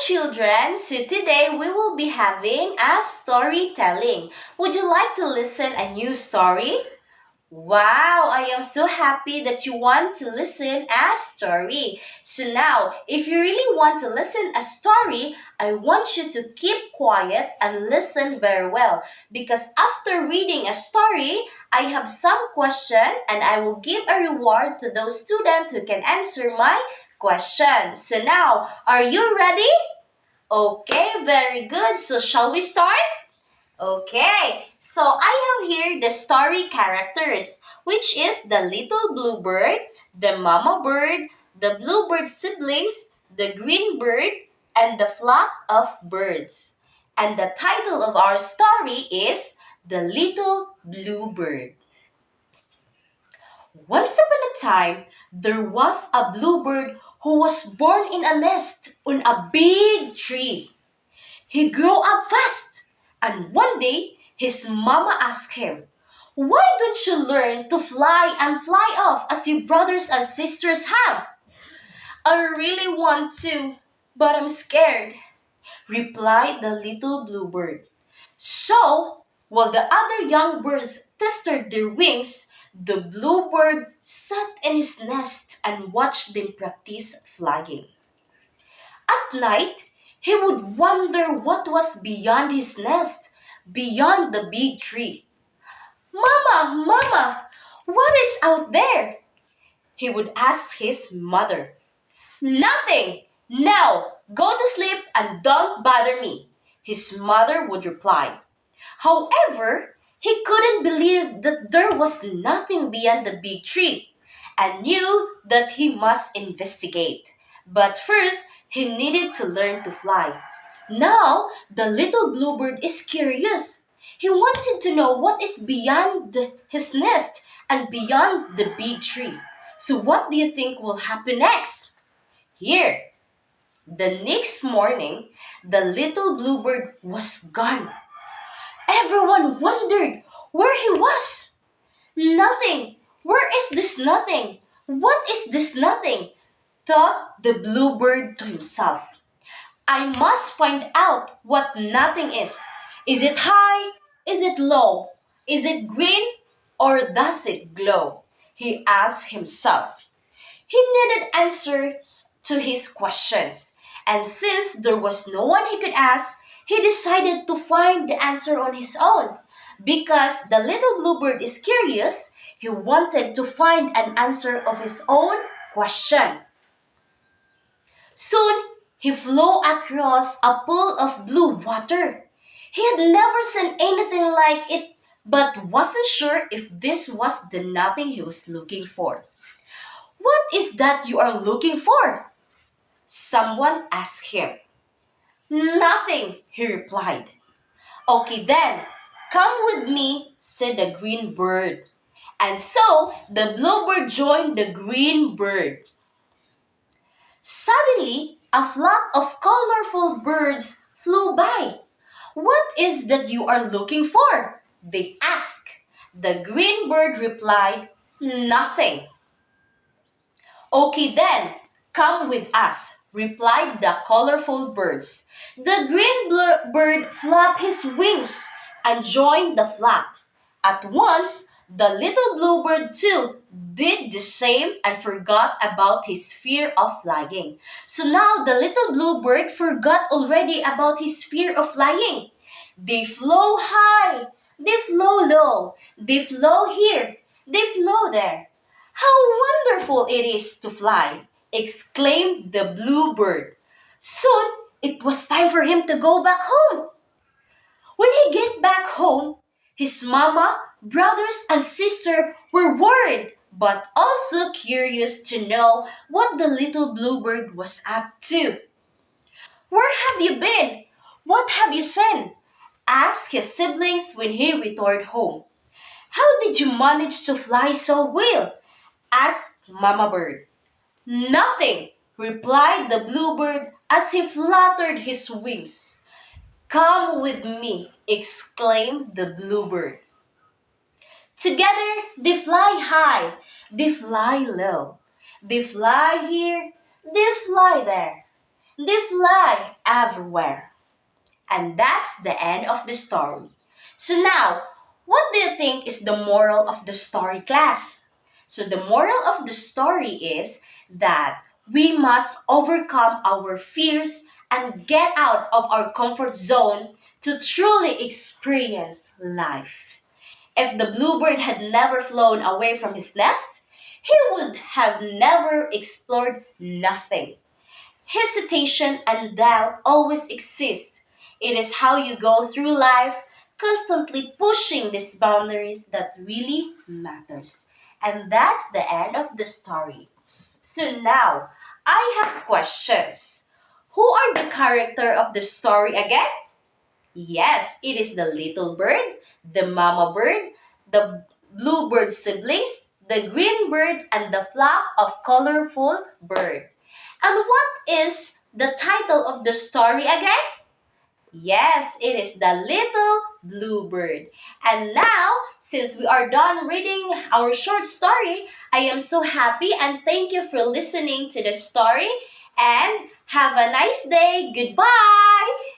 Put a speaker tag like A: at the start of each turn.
A: children, so today we will be having a storytelling. Would you like to listen a new story? Wow, I am so happy that you want to listen a story. So now, if you really want to listen a story, I want you to keep quiet and listen very well because after reading a story, I have some question and I will give a reward to those students who can answer my question. So now, are you ready? Okay, very good. So shall we start? Okay, so I have here the story characters, which is the little bluebird, the mama bird, the bluebird siblings, the green bird, and the flock of birds. And the title of our story is The Little Bluebird. Once upon a time, there was a bluebird who was born in a nest on a big tree. He grew up fast, and one day his mama asked him, "Why don't you learn to fly and fly off as your brothers and sisters have?" "I really want to, but I'm scared," replied the little bluebird. So, while the other young birds tested their wings, the bluebird sat in his nest and watched them practice flying. At night, he would wonder what was beyond his nest, beyond the big tree. "Mama, Mama, what is out there?" he would ask his mother. "Nothing. Now, go to sleep and don't bother me," his mother would reply. However, he couldn't believe that there was nothing beyond the big tree and knew that he must investigate. But first, he needed to learn to fly. Now, the little bluebird is curious. He wanted to know what is beyond his nest and beyond the big tree. So, what do you think will happen next? Here, the next morning, the little bluebird was gone. Everyone wondered where he was. "Nothing. Where is this nothing? What is this nothing?" thought the bluebird to himself. "I must find out what nothing is. Is it high? Is it low? Is it green? Or does it glow?" he asked himself. He needed answers to his questions, and since there was no one he could ask, he decided to find the answer on his own. Because the little bluebird is curious, he wanted to find an answer of his own question. Soon, he flew across a pool of blue water. He had never seen anything like it, but wasn't sure if this was the nothing he was looking for. "What is that you are looking for?" someone asked him. "Nothing," he replied. "Okay then, come with me," said the green bird. And so the bluebird joined the green bird. Suddenly, a flock of colorful birds flew by. "What is that you are looking for?" they asked. The green bird replied, "Nothing." "Okay then, come with us," replied the colorful birds. The green bird flapped his wings and joined the flock. At once, the little bluebird too did the same and forgot about his fear of flying. So now the little bluebird forgot already about his fear of flying. They flew high, they flew low, they flew here, they flew there. "How wonderful it is to fly!" exclaimed the bluebird. Soon it was time for him to go back home. When he get back home, his mama, brothers, and sister were worried, but also curious to know what the little bluebird was up to. "Where have you been? What have you seen?" asked his siblings when he returned home. "How did you manage to fly so well?" asked Mama Bird. "Nothing," replied the bluebird as he fluttered his wings. "Come with me," exclaimed the bluebird. Together they fly high, they fly low, they fly here, they fly there. They fly everywhere. And that's the end of the story. So now, what do you think is the moral of the story, class? So the moral of the story is that we must overcome our fears and get out of our comfort zone to truly experience life. If the bluebird had never flown away from his nest, he would have never explored nothing. Hesitation and doubt always exist. It is how you go through life, constantly pushing these boundaries that really matters. And that's the end of the story. So now, I have questions. Who are the character of the story again? Yes, it is the little bird, the mama bird, the bluebird siblings, the green bird, and the flock of colorful bird. And what is the title of the story again? Yes, it is The Little Bluebird. And now, since we are done reading our short story, I am so happy and thank you for listening to the story and have a nice day. Goodbye.